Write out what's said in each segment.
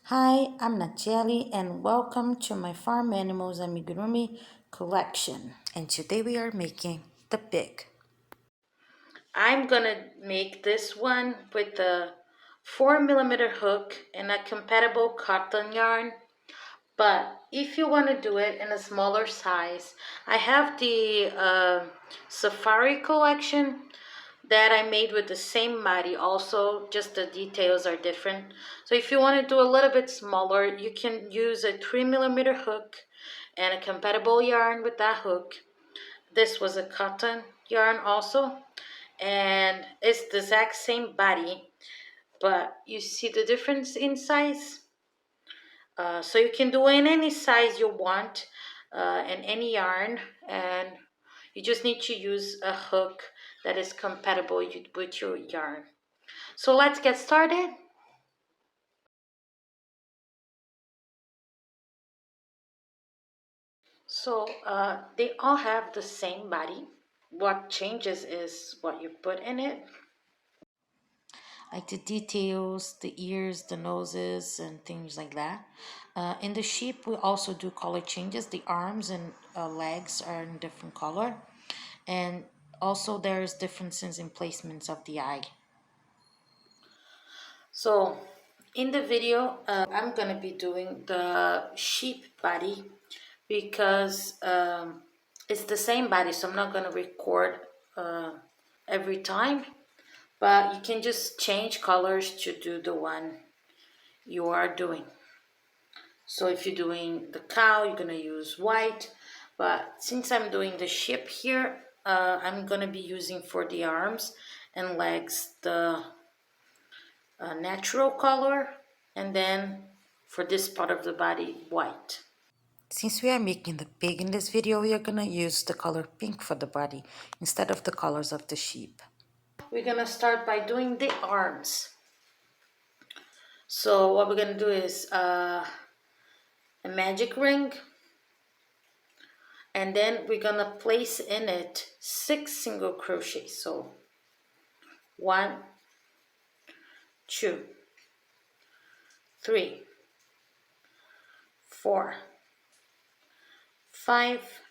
Hi, I'm Natielle and welcome to my Farm Animals Amigurumi collection. And today we are making the pig. I'm gonna make this one with a 4mm hook and a compatible cotton yarn. But if you want to do it in a smaller size, I have the Safari collection that I made with the same Mari also, just the details are different. So if you want to do a little bit smaller, you can use a 3mm hook and a compatible yarn with that hook. This was a cotton yarn also, and it's the exact same body, but you see the difference in size? So you can do in any size you want and any yarn, and you just need to use a hook that is compatible with your yarn. So let's get started. So they all have the same body. What changes is what you put in it. Like the details, the ears, the noses, and things like that. In the sheep, we also do color changes. The arms and legs are in different color. And also there's differences in placements of the eye. So in the video, I'm gonna be doing the sheep body because it's the same body, so I'm not gonna record every time, but you can just change colors to do the one you are doing. So if you're doing the cow, you're gonna use white, but since I'm doing the sheep here, I'm gonna be using for the arms and legs the natural color, and then for this part of the body, white. Since we are making the pig in this video, we are gonna use the color pink for the body instead of the colors of the sheep. We're gonna start by doing the arms. So what we're gonna do is a magic ring, and then we're gonna place in it 6 single crochets. So 1, 2, 3, 4, 5,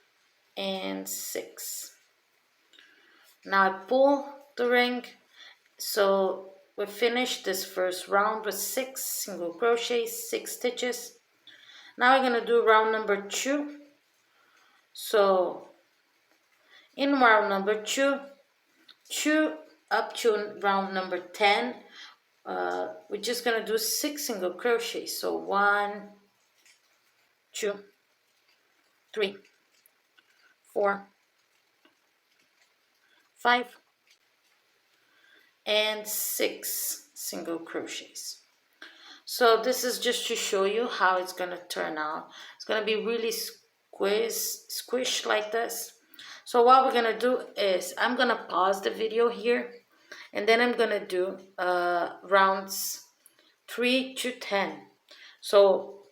and 6. Now I pull the ring. So we finished this first round with 6 single crochets, 6 stitches. Now we're gonna do round number 2. So in round number 2, 2 up to round number 10, we're just gonna do 6 single crochets. So 1, 2, 3, 4, 5, and 6 single crochets. So this is just to show you how it's gonna turn out. It's gonna be really squished like this. So what we're gonna do is I'm gonna pause the video here, and then I'm gonna do rounds 3 to 10. So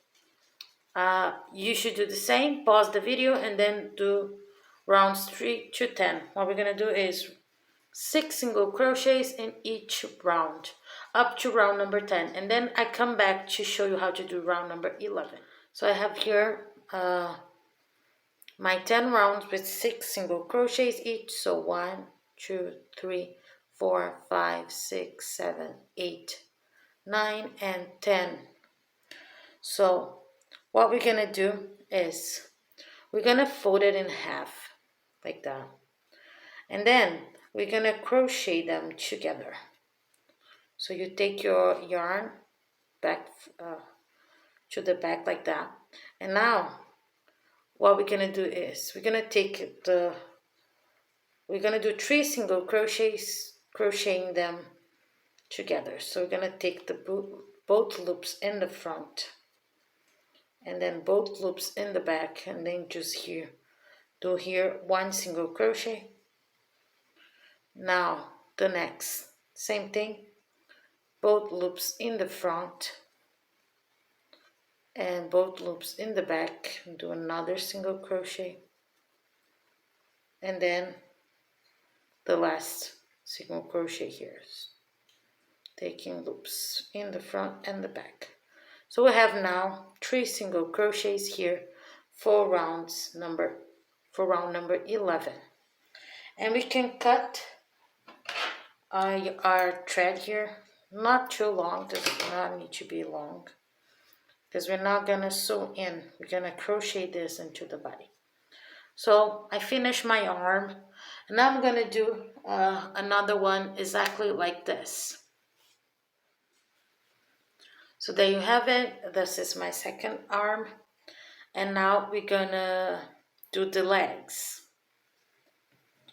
you should do the same, pause the video, and then do rounds 3 to 10. What we're gonna do is 6 single crochets in each round up to round number 10, and then I come back to show you how to do round number 11. So I have here my 10 rounds with 6 single crochets each. So 1, 2, 3, 4, 5, 6, 7, 8, 9, and 10. So what we're gonna do is we're gonna fold it in half like that, and then we're gonna crochet them together. So you take your yarn back to the back like that, and now what we're gonna do is we're gonna do 3 single crochets, crocheting them together. So we're gonna take the both loops in the front, and then both loops in the back, and then just do here 1 single crochet. Now the next same thing, both loops in the front and both loops in the back, do another single crochet, and then the last single crochet here, taking loops in the front and the back. So we have now 3 single crochets here for round number 11. And we can cut our thread here, not too long, does not need to be long, because we're not gonna sew in, we're gonna crochet this into the body. So I finished my arm, and now I'm gonna do another one exactly like this. So there you have it. This is my second arm, and now we're gonna do the legs.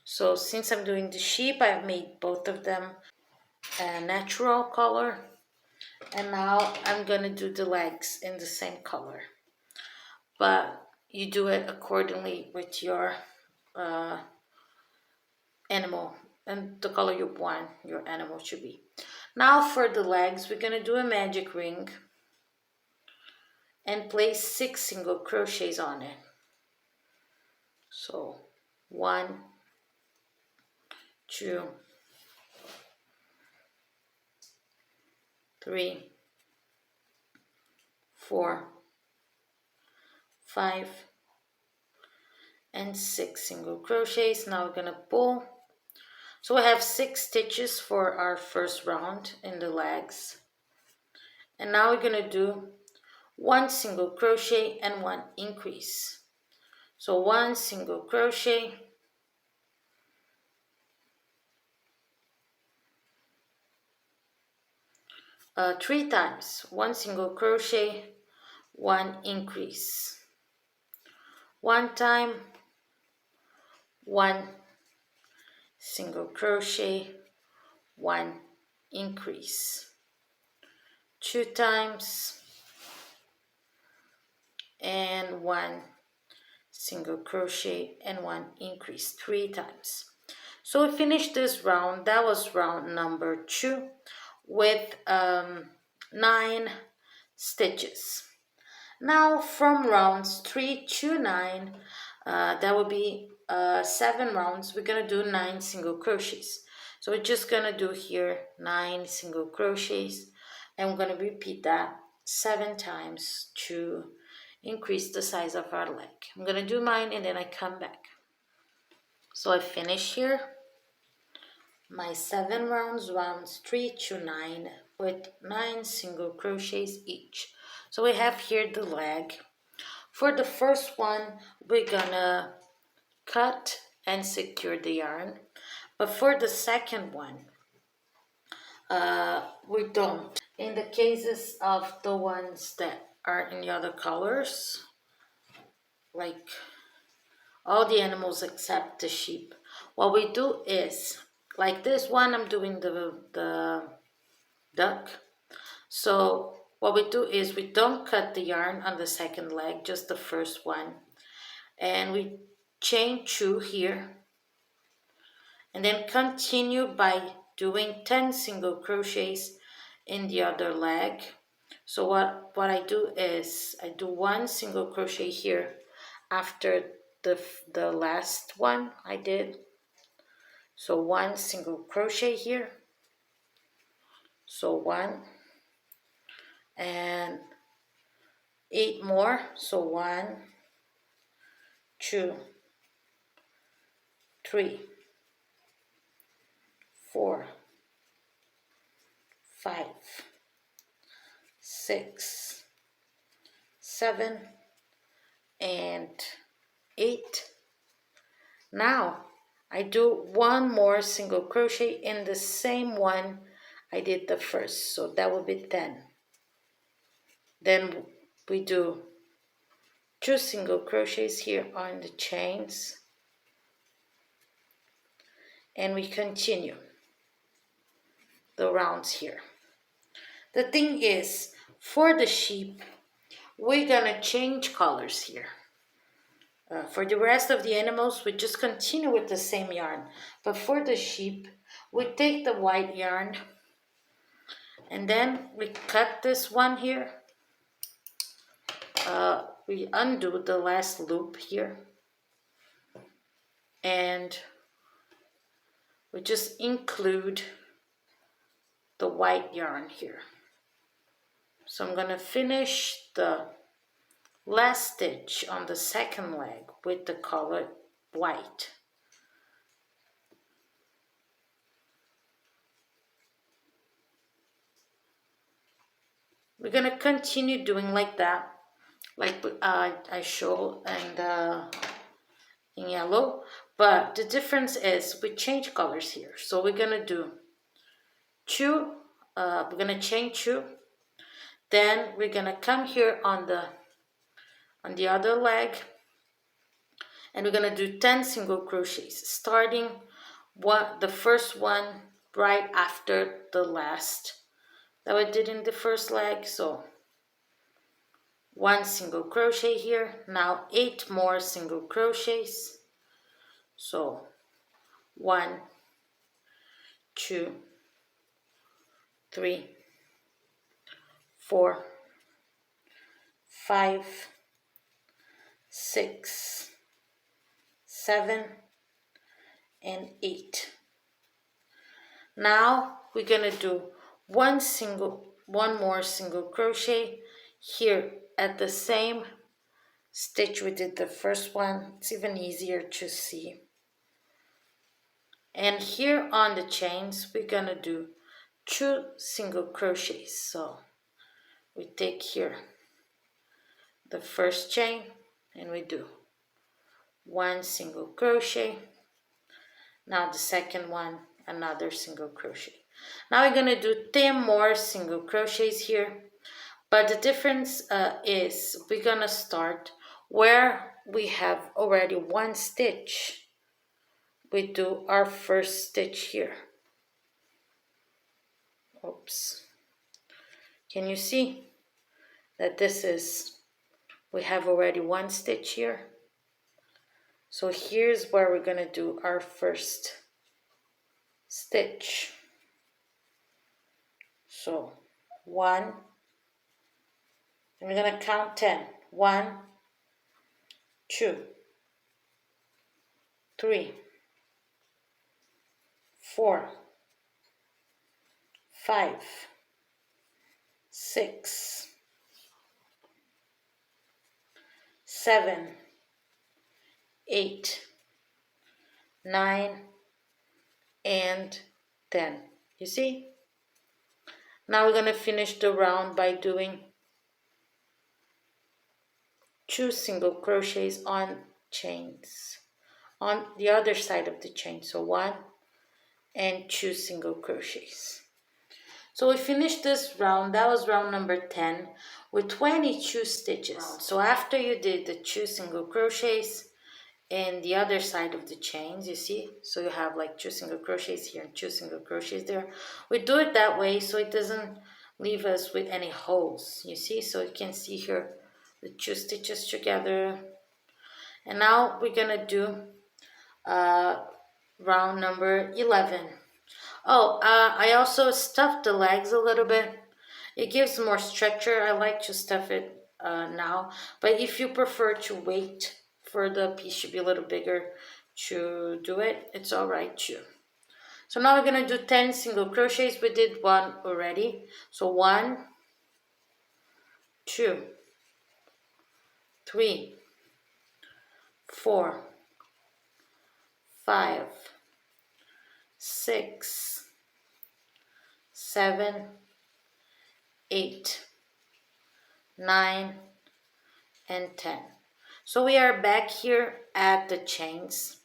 So since I'm doing the sheep, I've made both of them a natural color, and now I'm gonna do the legs in the same color, but you do it accordingly with your animal and the color you want your animal to be. Now for the legs, we're gonna do a magic ring and place 6 single crochets on it. So 1, 2, 3, 4, 5, and 6 single crochets. Now we're gonna pull. So we have 6 stitches for our first round in the legs, and now we're gonna do 1 single crochet and 1 increase. So 1 single crochet, 3 times, 1 single crochet, 1 increase, 1 time, 1 single crochet, 1 increase, 2 times, and 1 single crochet and 1 increase, 3 times. So we finished this round. That was round number 2 with 9 stitches. Now from rounds 3 to 9, that will be 7 rounds. We're gonna do 9 single crochets. So we're just gonna do here 9 single crochets, and we're gonna repeat that 7 times to increase the size of our leg. I'm gonna do mine and then I come back. So I finish here my 7 rounds, rounds 3 to 9, with 9 single crochets each. So we have here the leg. For the first one, we're gonna cut and secure the yarn, but for the second one, we don't. In the cases of the ones that are in the other colors, like all the animals except the sheep, what we do is, like this one, I'm doing the duck. So what we do is we don't cut the yarn on the second leg, just the first one, and we chain 2 here, and then continue by doing 10 single crochets in the other leg. So what I do is I do 1 single crochet here after the last one I did. So 1 single crochet here, so 1, and 8 more, so 1, 2, 3, 4, 5, 6, 7, and 8. Now I do 1 more single crochet in the same one I did the first, so that will be 10. Then we do 2 single crochets here on the chains, and we continue the rounds here. The thing is, for the sheep, we're gonna change colors here. For the rest of the animals, we just continue with the same yarn. But for the sheep, we take the white yarn, and then we cut this one here. We undo the last loop here, and we just include the white yarn here. So I'm gonna finish the last stitch on the second leg with the color white. We're gonna continue doing like that, like I show in yellow, but the difference is we change colors here. So we're gonna do two, we're gonna chain two, then we're gonna come here on the other leg, and we're gonna do 10 single crochets, starting the first one right after the last that we did in the first leg. So 1 single crochet here, now 8 more single crochets. So 1, 2, 3, 4, 5, 6, 7, and 8. Now we're gonna do one more single crochet here at the same stitch we did the first one. It's even easier to see. And here on the chains we're gonna do 2 single crochets. So we take here the first chain and we do 1 single crochet. Now the second one, another single crochet. Now we're gonna do 10 more single crochets here, but the difference is we're gonna start where we have already 1 stitch. We do our first stitch here. Oops. Can you see that we have already 1 stitch here? So here's where we're gonna do our first stitch. So 1, and we're gonna count 10. 1, 2, 3, 4, 5, 6, 7, 8, 9, and 10. You see? Now we're gonna finish the round by doing 2 single crochets on chains on the other side of the chain. So 1 and 2 single crochets. So we finished this round. That was round number 10 with 22 stitches. So after you did the 2 single crochets and the other side of the chains, you see, so you have like 2 single crochets here and 2 single crochets there. We do it that way so it doesn't leave us with any holes, you see. So you can see here the 2 stitches together. And now we're gonna do round number 11. Oh, I also stuffed the legs a little bit. It gives more structure. I like to stuff it now, but if you prefer to wait for the piece to be a little bigger to do it, it's all right too. So now we're gonna do 10 single crochets. We did 1 already. So 1, 2, 3, 4, 5, 6, 7, 8, 9, and 10. So we are back here at the chains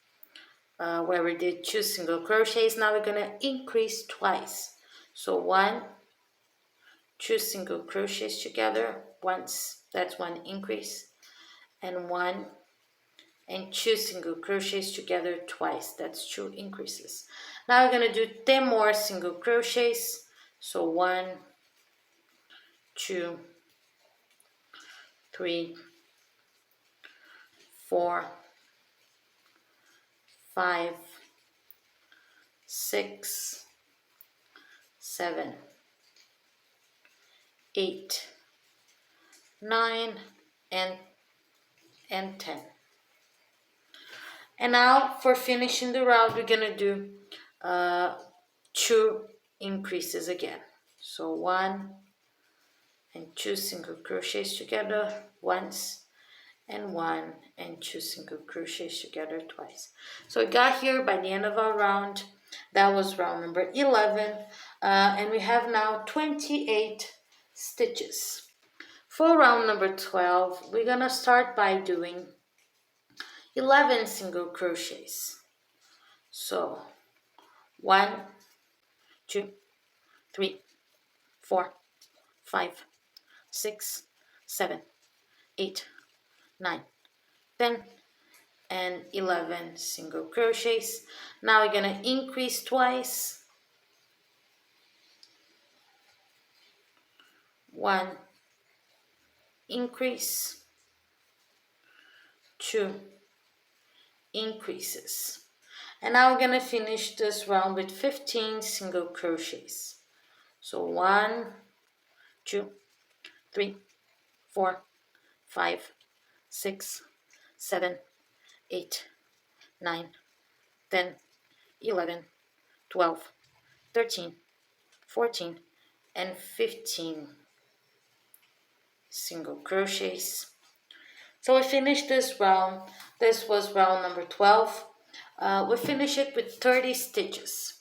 where we did 2 single crochets. Now we're gonna increase twice. So 1, 2 single crochets together once, that's 1 increase, and 1 and 2 single crochets together twice, that's 2 increases. Now we're gonna do 10 more single crochets. So 1, 2, 3, 4, 5, 6, 7, 8, 9, and 10. And now for finishing the round, we're gonna do 2 increases again. So 1 and 2 single crochets together once, and 1 and 2 single crochets together twice. So we got here by the end of our round. That was round number 11, and we have now 28 stitches. For round number 12, we're gonna start by doing 11 single crochets. So 1, 2, 3, 4, 5, 6, 7, 8, 9, 10, and 11 single crochets. Now we're gonna increase twice. 1, increase, 2 increases. And now we're gonna finish this round with 15 single crochets. So 1, 2, 3, 4, 5, 6, 7, 8, 9, 10, 11, 12, 13, 14, and 15 single crochets. So we finished this round. This was round number 12. We finish it with 30 stitches.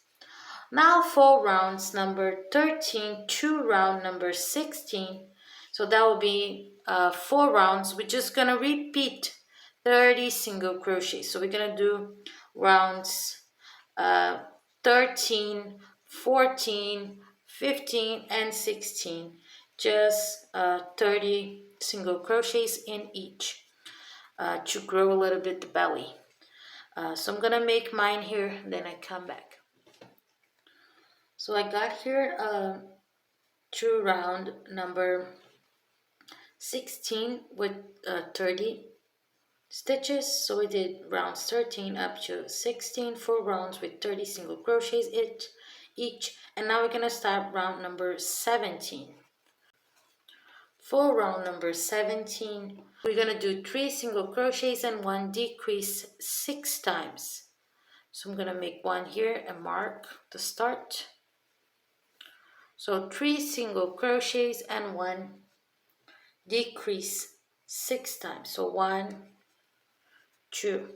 Now for rounds number 13 to round number 16. So that will be 4 rounds. We're just gonna repeat 30 single crochets. So we're gonna do rounds 13, 14, 15, and 16. Just 30 single crochets in each to grow a little bit the belly. So I'm gonna make mine here, then I come back. So I got here to round number 16 with 30 stitches. So we did rounds 13 up to 16, 4 rounds with 30 single crochets each. And now we're gonna start round number 17. For round number 17, we're gonna do 3 single crochets and 1 decrease 6 times. So I'm gonna make 1 here and mark the start. So 3 single crochets and 1 decrease 6 times. So 1, 2,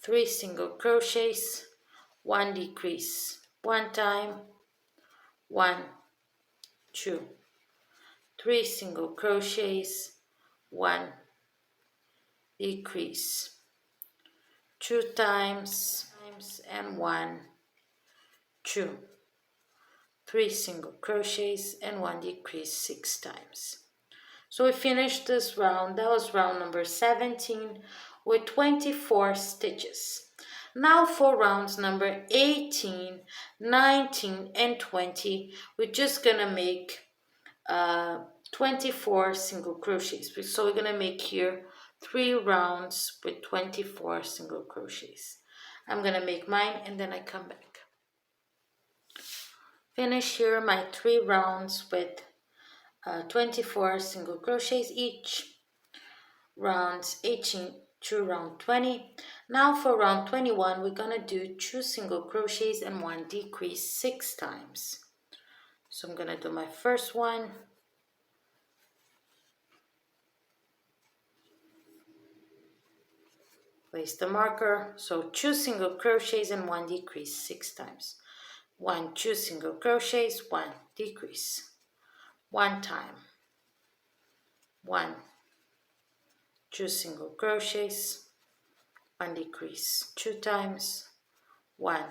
3 single crochets, 1 decrease 1 time, 1, 2, 3 single crochets, 1 decrease 2 times, and 1, 2, 3 single crochets, and 1 decrease 6 times. So we finished this round. That was round number 17 with 24 stitches. Now for rounds number 18, 19, and 20, we're just gonna make 24 single crochets. So we're gonna make here 3 rounds with 24 single crochets. I'm gonna make mine and then I come back. Finish here my 3 rounds with 24 single crochets each. Rounds 18 to round 20. Now for round 21, we're gonna do 2 single crochets and 1 decrease 6 times. So I'm gonna do my first one. Place the marker. So 2 single crochets and 1 decrease 6 times. 1, 2 single crochets, 1 decrease. 1 time. 1, 2 single crochets, 1 decrease 2 times, 1,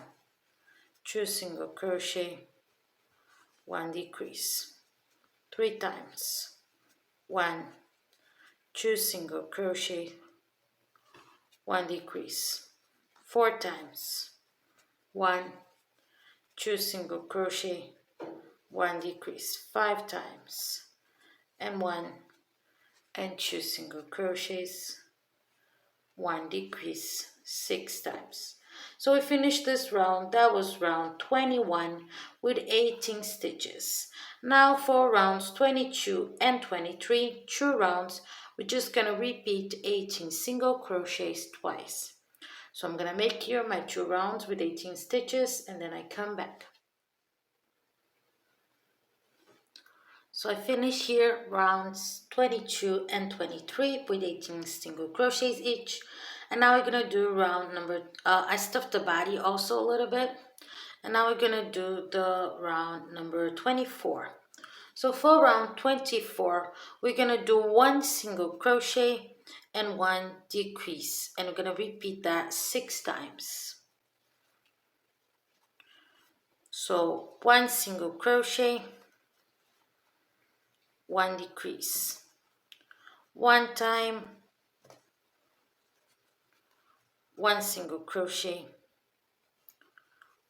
2 single crochet, 1 decrease 3 times, 1, 2 single crochet, 1 decrease 4 times, 1, 2 single crochet, 1 decrease 5 times, and 1 and 2 single crochets, 1 decrease 6 times. So we finished this round. That was round 21 with 18 stitches. Now for rounds 22 and 23, 2 rounds, we're just gonna repeat 18 single crochets twice. So I'm gonna make here my 2 rounds with 18 stitches and then I come back. So I finish here rounds 22 and 23 with 18 single crochets each. And now we're gonna do round number, I stuffed the body also a little bit. And now we're gonna do the round number 24. So for round 24, we're gonna do 1 single crochet and 1 decrease. And we're gonna repeat that 6 times. So 1 single crochet, 1 decrease. 1 time, 1 single crochet,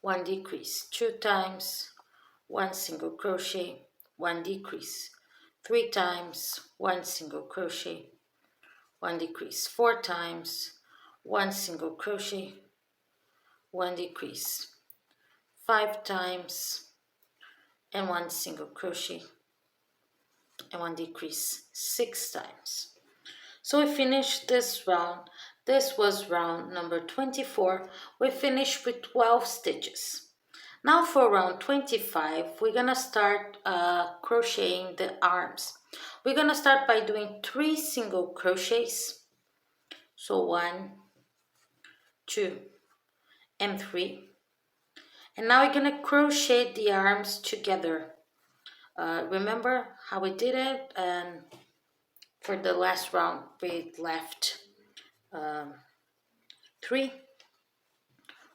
1 decrease. 2 times, 1 single crochet, 1 decrease. 3 times, 1 single crochet, 1 decrease. 4 times, 1 single crochet, 1 decrease. 5 times and 1 single crochet and 1 decrease. 6 times. So we finished this round. This was round number 24. We finished with 12 stitches. Now for round 25, we're gonna start crocheting the arms. We're gonna start by doing 3 single crochets. So 1, 2, and 3. And now we're gonna crochet the arms together. Remember how we did it? And for the last round, we left 3.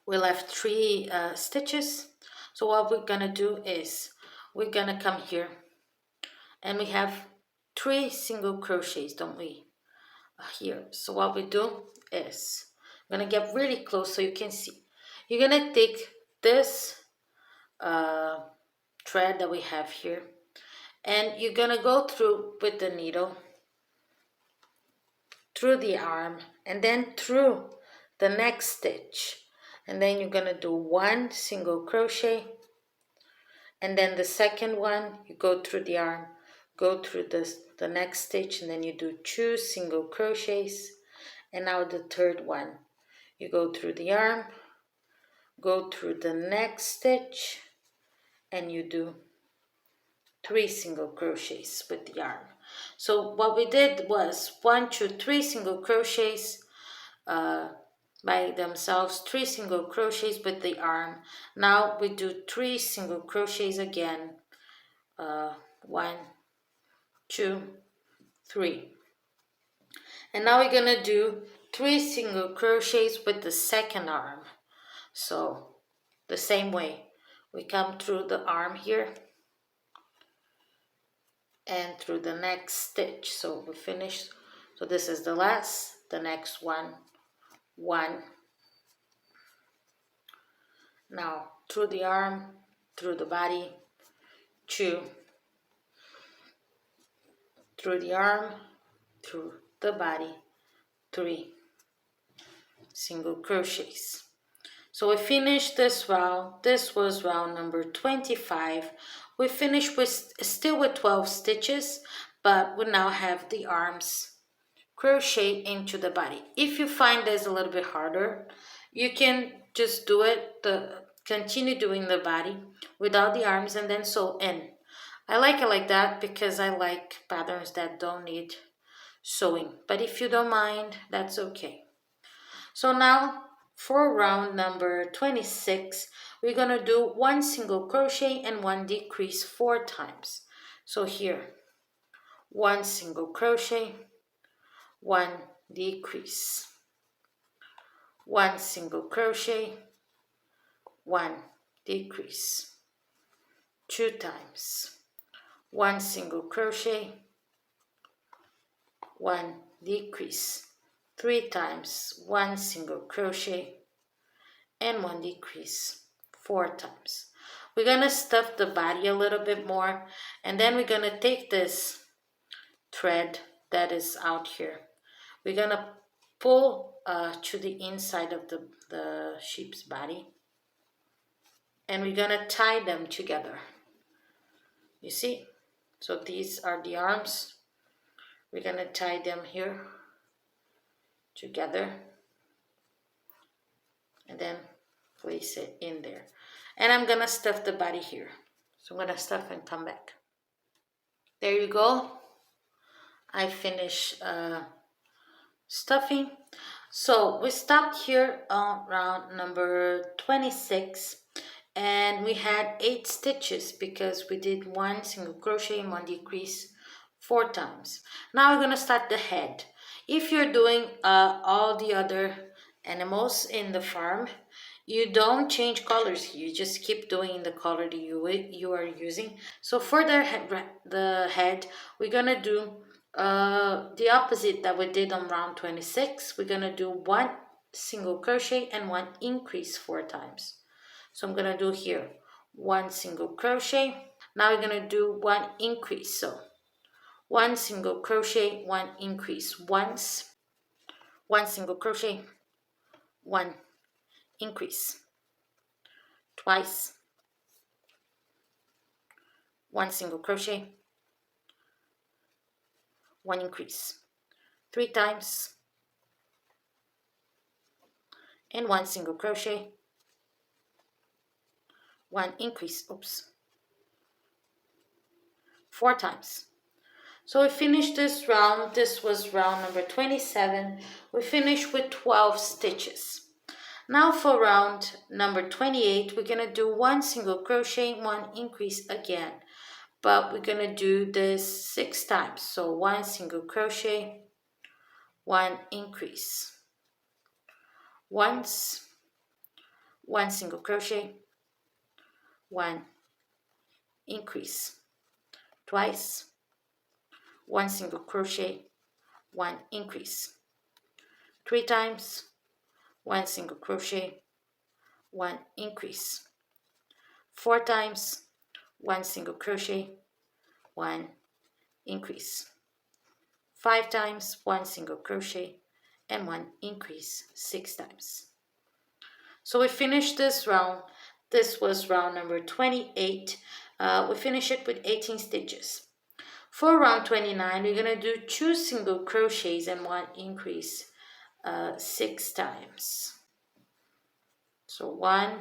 We left 3 stitches. So what we're gonna do is we're gonna come here and we have 3 single crochets, don't we? Here. So what we do is I'm gonna get really close so you can see. You're gonna take this thread that we have here and you're gonna go through with the needle through the arm and then through the next stitch, and then you're gonna do 1 single crochet, and then the second one you go through the arm, go through the next stitch, and then you do 2 single crochets, and now the third one you go through the arm, go through the next stitch, and you do 3 single crochets with the arm. So what we did was 1, 2, 3 single crochets by themselves, 3 single crochets with the arm. Now we do 3 single crochets again. 1, 2, 3. And now we're gonna do 3 single crochets with the second arm. So the same way, we come through the arm here and through the next stitch. So we finish. So this is the last, the next one, 1. Now through the arm, through the body, 2. Through the arm, through the body, 3 single crochets. So we finished this round. This was round number 25. We finished with still with 12 stitches, but we now have the arms crochet into the body. If you find this a little bit harder, you can just do it, continue doing the body without the arms and then sew in. I like it like that because I like patterns that don't need sewing. But if you don't mind, that's okay. So now for round number 26, we're gonna do 1 single crochet and 1 decrease 4 times. So here, 1 single crochet, 1 decrease, 1 single crochet, 1 decrease, 2 times, 1 single crochet, 1 decrease, 3 times, 1 single crochet, and 1 decrease, 4 times. We're gonna stuff the body a little bit more, and then we're gonna take this thread that is out here. We're gonna pull to the inside of the sheep's body, and we're gonna tie them together. You see? So these are the arms. We're gonna tie them here together and then place it in there. And I'm gonna stuff the body here. So I'm gonna stuff and come back. There you go. I finished stuffing. So we stopped here on round number 26, and we had 8 stitches because we did 1 single crochet and 1 decrease 4 times. Now we're going to start the head. If you're doing all the other animals in the farm, you don't change colors. You just keep doing the color that you are using. So for the head, we're going to do the opposite that we did on round 26. We're going to do 1 single crochet and 1 increase 4 times. So I'm going to do here 1 single crochet. Now we're going to do 1 increase. So 1 single crochet, 1 increase once, 1 single crochet, 1 increase twice, 1 single crochet, 1 increase 3 times, and 1 single crochet, 1 increase, 4 times. So we finished this round. This was round number 27. We finished with 12 stitches. Now for round number 28, we're going to do 1 single crochet, 1 increase again. But we're going to do this 6 times. So 1 single crochet, 1 increase. Once, 1 single crochet, 1 increase. Twice, 1 single crochet, 1 increase. 3 times, 1 single crochet, 1 increase. 4 times, 1 single crochet, 1 increase. 5 times, 1 single crochet, and 1 increase 6 times. So we finished this round. This was round number 28. We finished it with 18 stitches. For round 29, we're going to do 2 single crochets and 1 increase 6 times. So 1,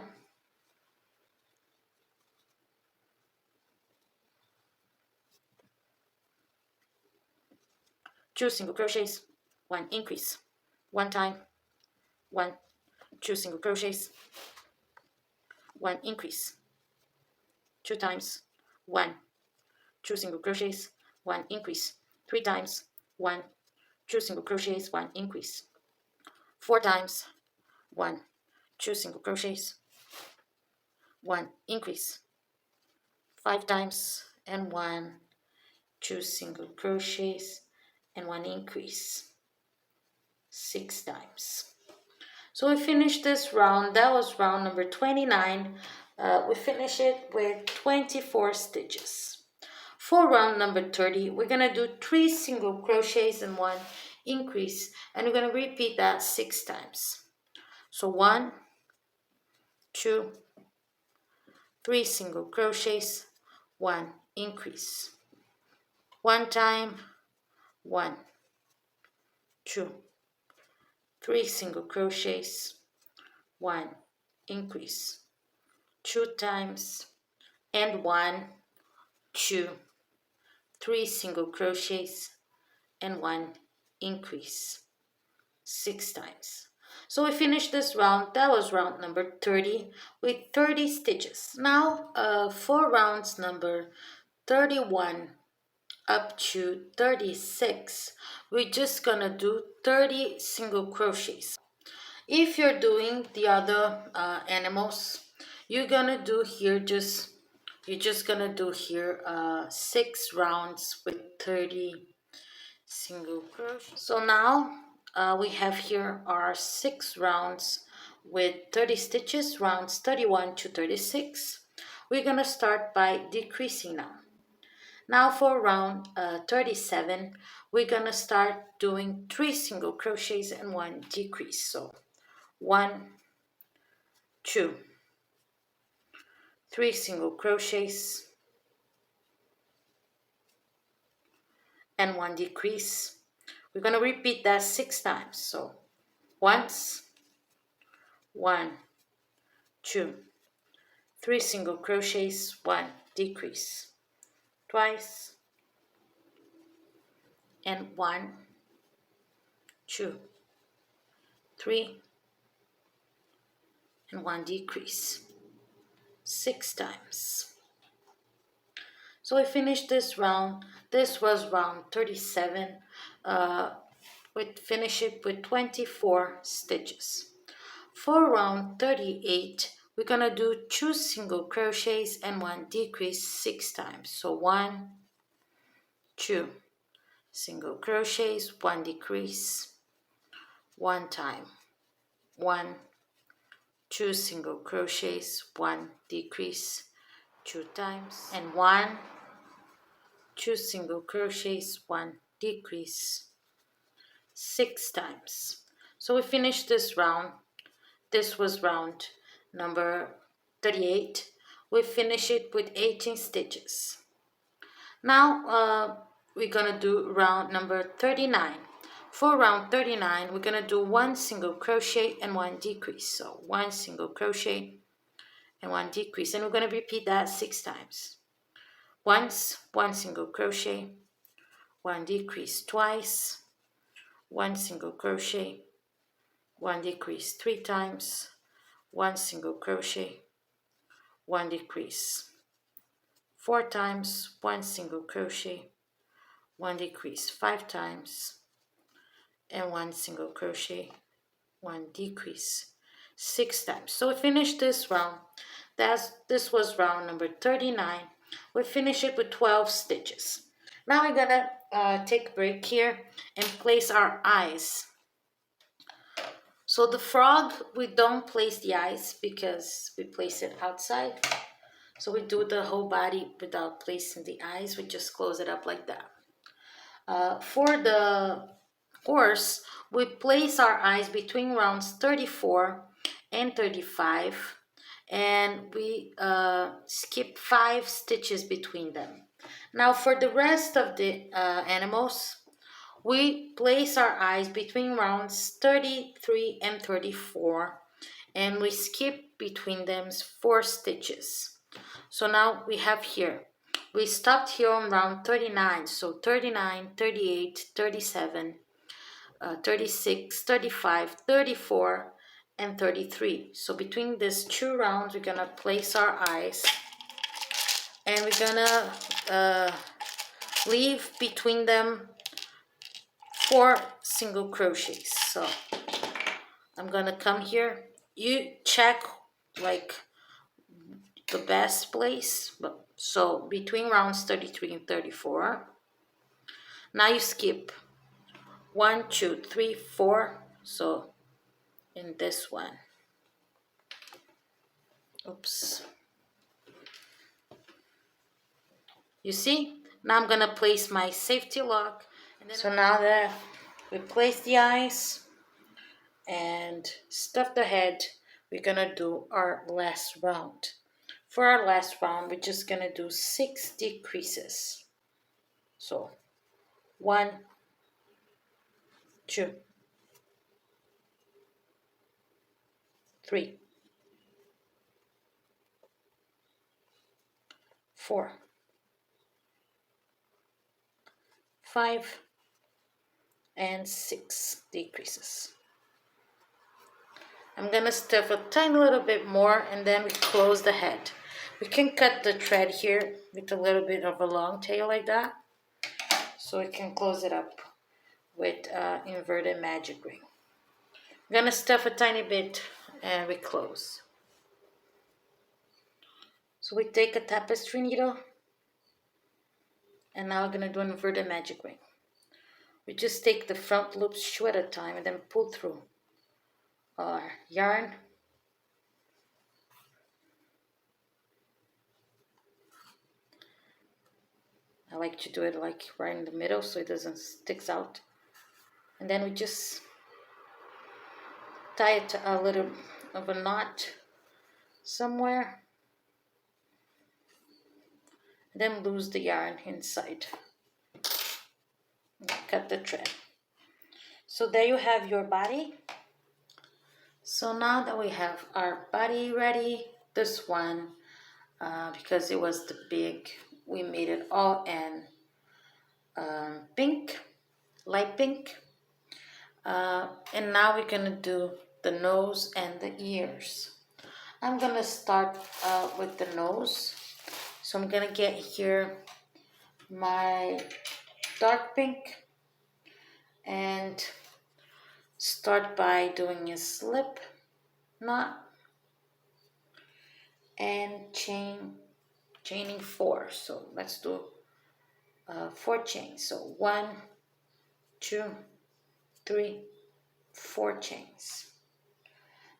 2 single crochets, 1 increase, 1 time, 1, 2 single crochets, 1 increase, 2 times, 1, 2 single crochets, 1 increase, 3 times, 1, 2 single crochets, 1 increase, 4 times, 1, 2 single crochets, 1 increase, 5 times, and 1, 2 single crochets, and 1 increase 6 times. So we finished this round. That was round number 29. We finished it with 24 stitches. For round number 30, we're going to do 3 single crochets and 1 increase, and we're going to repeat that 6 times. So 1, 2, 3 single crochets, 1 increase. 1 time, 1, 2, 3 single crochets, 1 increase. 2 times, and 1, 2, 3 single crochets, and 1 increase 6 times. So we finished this round. That was round number 30 with 30 stitches. Now for rounds number 31 up to 36, we're just gonna do 30 single crochets. If you're doing the other animals, you're gonna do here you're just gonna do here 6 rounds with 30 single crochet. So now we have here our 6 rounds with 30 stitches, rounds 31 to 36. We're gonna start by decreasing now. Now for round 37, we're gonna start doing 3 single crochets and 1 decrease. So 1, 2, 3 single crochets, and 1 decrease. We're going to repeat that 6 times. So once, 1, 2, 3 single crochets, 1 decrease. Twice, and 1, 2, 3, and 1 decrease 6 times. So we finished this round. This was round 37. We finish it with 24 stitches. For round 38, we're gonna do 2 single crochets and 1 decrease 6 times. So 1, 2 single crochets, 1 decrease, 1 time, 1, 2 single crochets, 1 decrease, 2 times, and 1, 2 single crochets, 1 decrease, 6 times. So we finished this round. This was round number 38. We finish it with 18 stitches. Now we're gonna do round number 39. For round 39, we're gonna do 1 single crochet and 1 decrease. So 1 single crochet and 1 decrease, and we're gonna repeat that 6 times. Once, 1 single crochet, 1 decrease twice, 1 single crochet, 1 decrease 3 times, 1 single crochet, 1 decrease 4 times, 1 single crochet, 1 decrease 5 times, and 1 single crochet, 1 decrease 6 times. So we finished this round. This was round number 39. We finish it with 12 stitches. Now we're gonna take a break here and place our eyes. So the frog, we don't place the eyes because we place it outside. So we do the whole body without placing the eyes. We just close it up like that. For the horse, we place our eyes between rounds 34 and 35, and we skip 5 stitches between them. Now for the rest of the animals, we place our eyes between rounds 33 and 34, and we skip between them 4 stitches. So now we have here, we stopped here on round 39, so 39, 38, 37, 36, 35, 34, and 33. So between these 2 rounds, we're gonna place our eyes, and we're gonna leave between them 4 single crochets. So I'm gonna come here. You check like the best place. So between rounds 33 and 34. Now you skip 1, 2, 3, 4. So in this one. Oops. You see? Now I'm gonna place my safety lock. So now that we place the eyes and stuff the head, we're gonna do our last round. For our last round, we're just gonna do 6 decreases. So 1, 2, 3, 4, 5, and 6 decreases. I'm gonna stuff a tiny little bit more, and then we close the head. We can cut the thread here with a little bit of a long tail like that, so we can close it up with inverted magic ring. I'm gonna stuff a tiny bit and we close. So we take a tapestry needle, and now we're gonna do an inverted magic ring. We just take the front loops 2 at a time and then pull through our yarn. I like to do it like right in the middle so it doesn't stick out. And then we just tie it to a little of a knot somewhere. And then lose the yarn inside. Cut the thread. So there you have your body. So now that we have our body ready, this one, because it was the big, we made it all in pink. light pink. And now we're gonna do the nose and the ears. I'm gonna start with the nose. So I'm gonna get here my dark pink and start by doing a slip knot and chaining 4. So let's do 4 chains. So 1, 2, 3, 4 chains.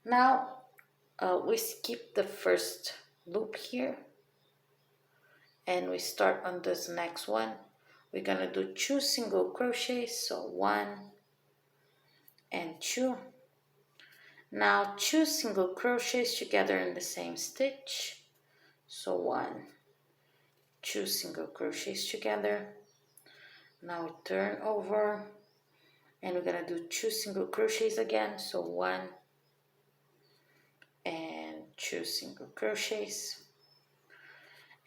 Now we skip the first loop here and we start on this next one. We're gonna do 2 single crochets, so 1 and 2. Now 2 single crochets together in the same stitch, so 1, 2 single crochets together. Now we turn over and we're gonna do 2 single crochets again, so 1 and 2 single crochets.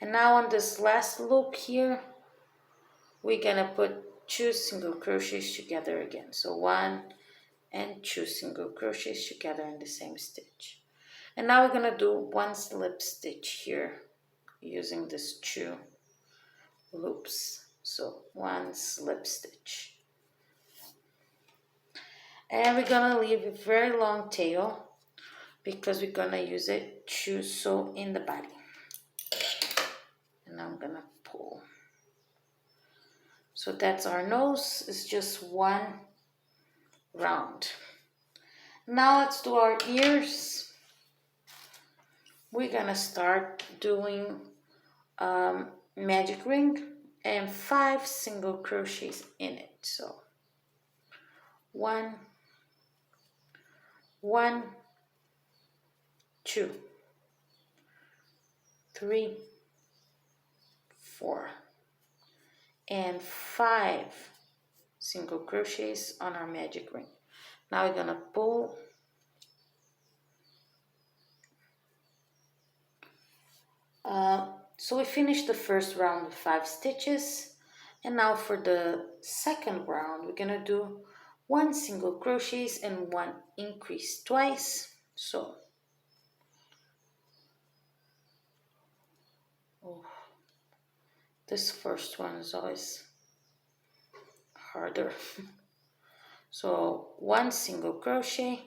And now on this last loop here, we're gonna put 2 single crochets together again, so 1 and 2 single crochets together in the same stitch. And now we're gonna do 1 slip stitch here using these 2 loops, so 1 slip stitch. And we're gonna leave a very long tail because we're gonna use it to sew in the body. And I'm gonna pull. So that's our nose. It's just 1 round. Now let's do our ears. We're gonna start doing magic ring and 5 single crochets in it. So 1, 1, 2, 3, 4, and 5 single crochets on our magic ring. Now we're gonna pull. So we finished the first round with 5 stitches, and now for the second round we're gonna do 1 single crochets and 1 increase twice. So this first one is always harder. So 1 single crochet,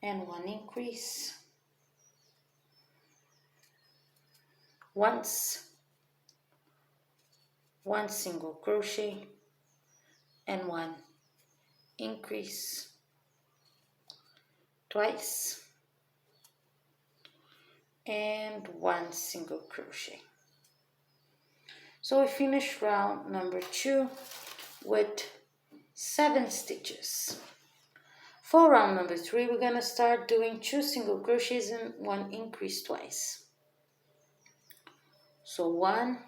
and 1 increase, once, 1 single crochet and 1 increase, twice, and 1 single crochet. So we finish round number 2 with 7 stitches. For round number 3, we're gonna start doing 2 single crochets and 1 increase twice. So 1,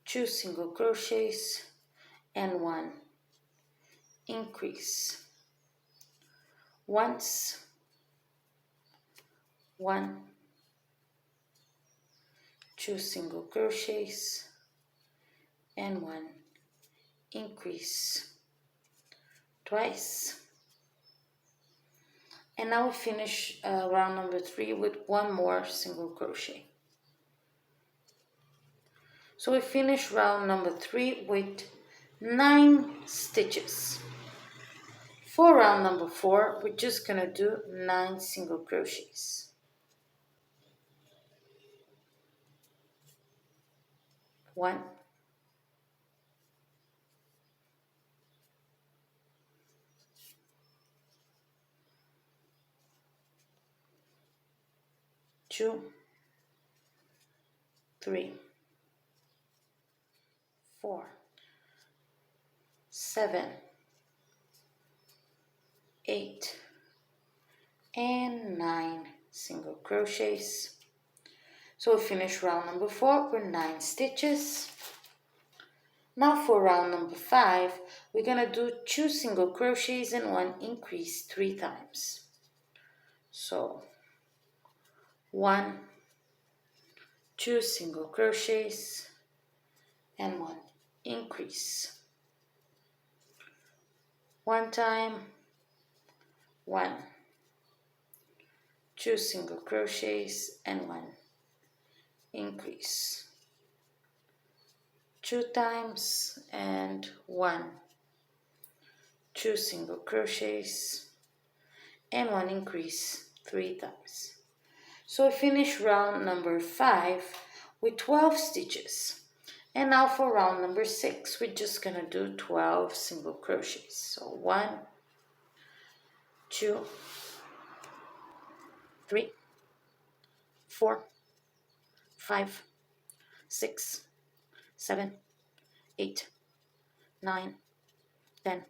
2 single crochets and 1 increase, once, 1, 2 single crochets and 1 increase, twice. And now we finish round number 3 with 1 more single crochet. So we finish round number 3 with 9 stitches. For round number 4, we're just gonna do 9 single crochets. 1, 2, 3, 4, 7, 8, and 9 single crochets. So we finish round number 4 with 9 stitches. Now for round number 5, we're gonna do 2 single crochets and 1 increase 3 times. So 1, 2 single crochets and 1 increase. 1 time, 1, 2 single crochets and 1 increase. 2 times and 1, 2 single crochets and 1 increase 3 times. So we finish round number 5 with 12 stitches. And now for round number 6, we're just gonna do 12 single crochets. So 1, 2, 3, 4, 5, 6, 7, 8, 9, 10,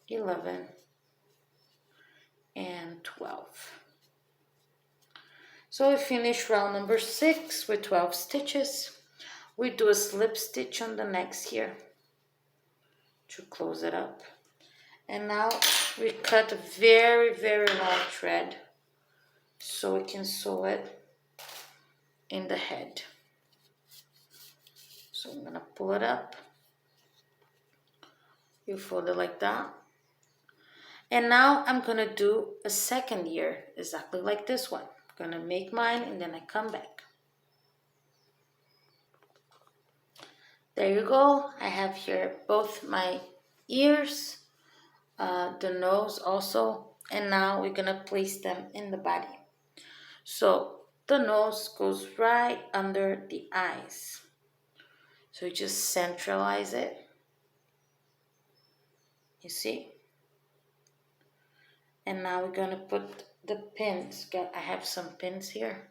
11, and 12. So we finish round number 6 with 12 stitches. We do a slip stitch on the next here to close it up. And now we cut a very, very long thread so we can sew it in the head. So I'm gonna pull it up. You fold it like that. And now I'm gonna do a second ear exactly like this one. I'm gonna make mine and then I come back. There you go. I have here both my ears, the nose also, and now we're gonna place them in the body. So the nose goes right under the eyes. So you just centralize it. You see? And now we're gonna put the pins. I have some pins here.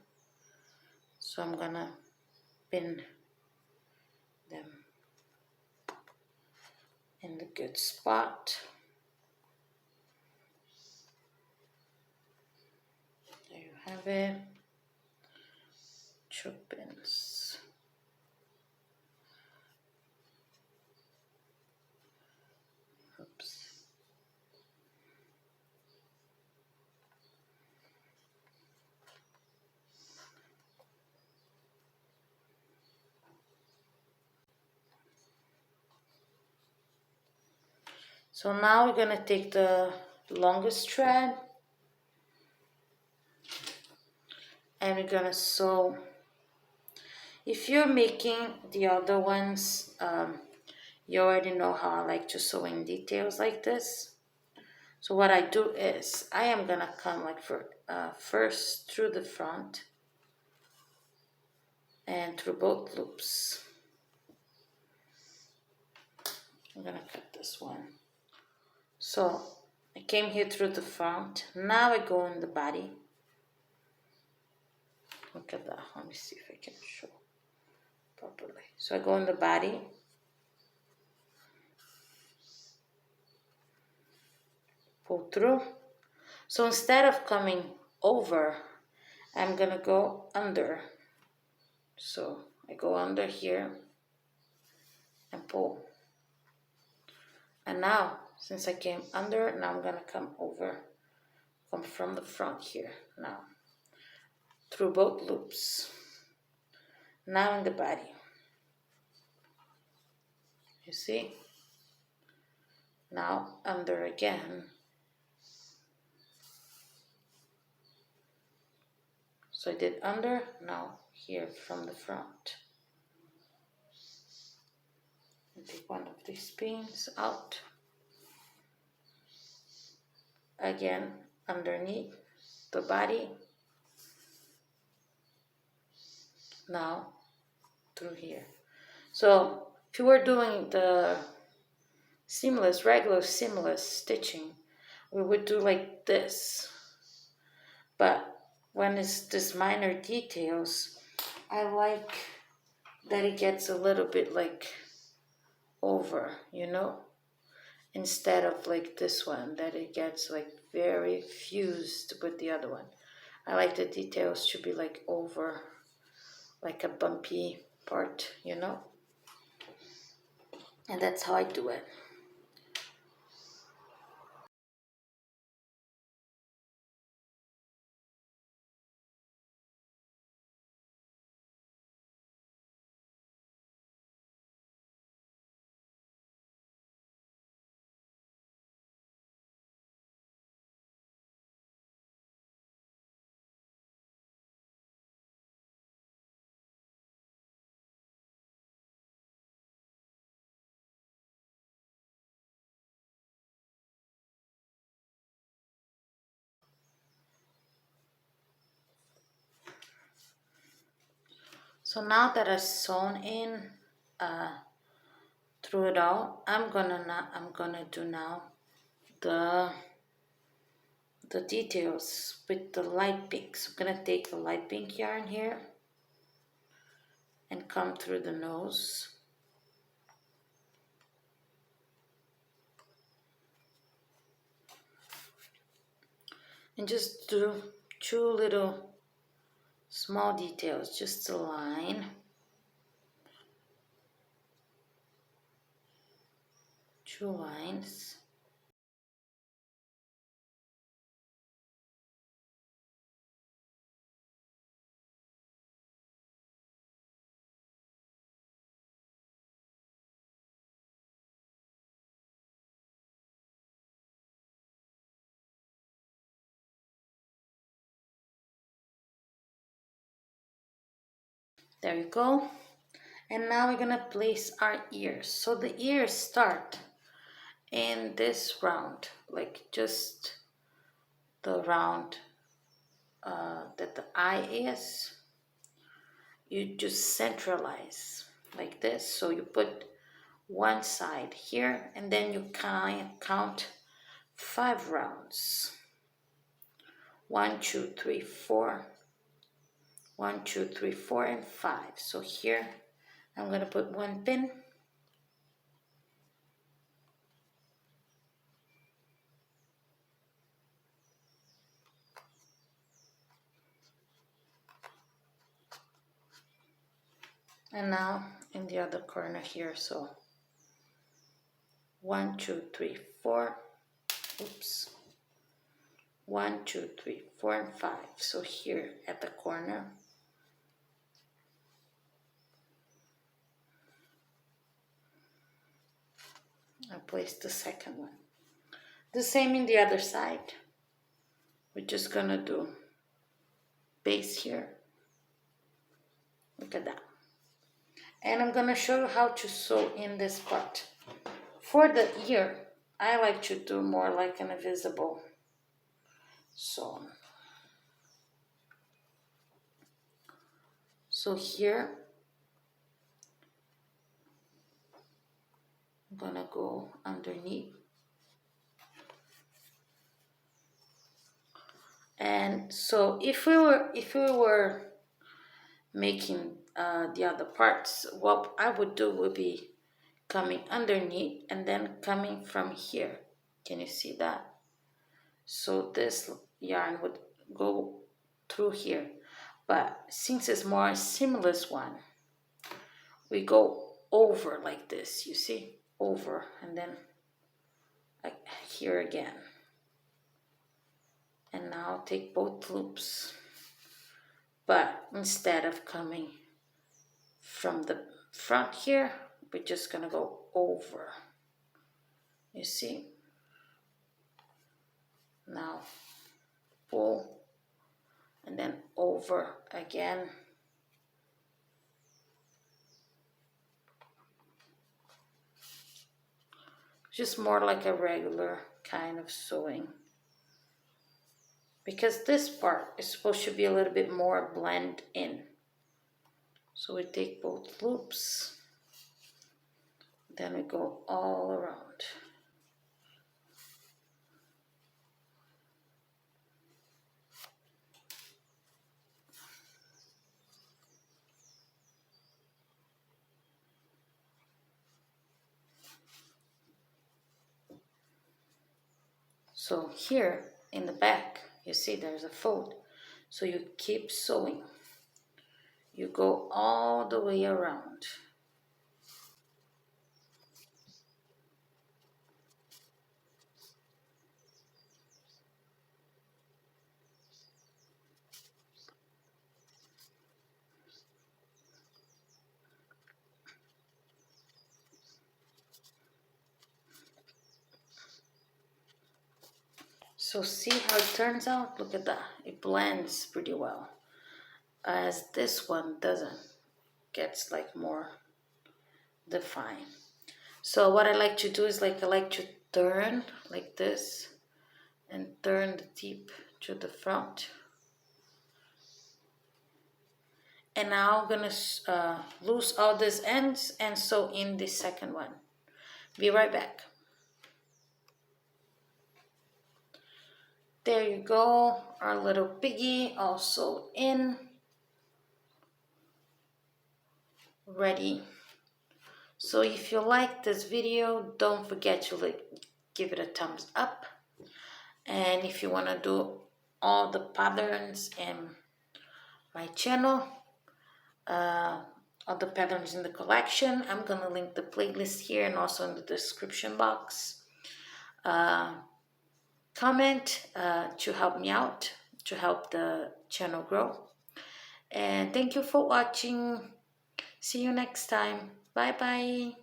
So I'm gonna pin them in the good spot. There you have it. 2 pins. Oops. So now we're gonna take the longest thread and we're gonna sew. If you're making the other ones, you already know how I like to sew in details like this. So what I do is I am gonna come like first through the front and through both loops. I'm gonna cut this one. So I came here through the front. Now I go in the body. Look at that. Let me see if I can show properly. So I go in the body. Pull through. So instead of coming over, I'm gonna go under. So I go under here and pull. And now, since I came under, now I'm gonna come over, come from the front here now, through both loops. Now in the body. You see? Now under again. So I did under, now here from the front. And take one of these pins out. Again, underneath the body. Now through here. So if you were doing the seamless, regular seamless stitching, we would do like this. But when it's this minor details, I like that it gets a little bit like over, you know, instead of like this one, that it gets like very fused with the other one. I like the details to be like over, like a bumpy part, you know? And that's how I do it. So now that I've sewn in through it all, I'm gonna do now the details with the light pink. So I'm gonna take the light pink yarn here and come through the nose. And just do two little small details, just a line. Two lines. There you go. And now we're gonna place our ears. So the ears start in this round, like just the round that the eye is. You just centralize like this. So you put one side here and then you count 5 rounds. 1, 2, 3, 4. 1, 2, 3, 4, and 5. So here I'm going to put one pin. And now in the other corner here, so 1, 2, 3, 4. Oops. 1, 2, 3, 4, and 5. So here at the corner. I place the second one. The same in the other side. We're just gonna do base here. Look at that. And I'm gonna show you how to sew in this part. For the ear, I like to do more like an invisible sew. So here, I'm gonna go underneath. And so if we were making the other parts, what I would do would be coming underneath and then coming from here. Can you see that? So this yarn would go through here. But since it's more a seamless one, we go over like this, you see? Over and then like here again. And now take both loops. But instead of coming from the front here, we're just gonna go over. You see? Now pull and then over again. Just more like a regular kind of sewing. Because this part is supposed to be a little bit more blend in. So we take both loops, then we go all around. So here in the back. You see there's a fold. So you keep sewing. You go all the way around. So see how it turns out? Look at that. It blends pretty well. As this one doesn't. Gets like more defined. So what I like to do is like I like to turn like this and turn the tip to the front. And now I'm gonna loose all these ends and sew in the second one. Be right back. There you go, our little piggy all sewed in. Ready. So if you like this video, don't forget to give it a thumbs up. And if you want to do all the patterns in my channel, all the patterns in the collection, I'm gonna link the playlist here and also in the description box. Comment to help me out, to help the channel grow. And thank you for watching. See you next time. Bye bye.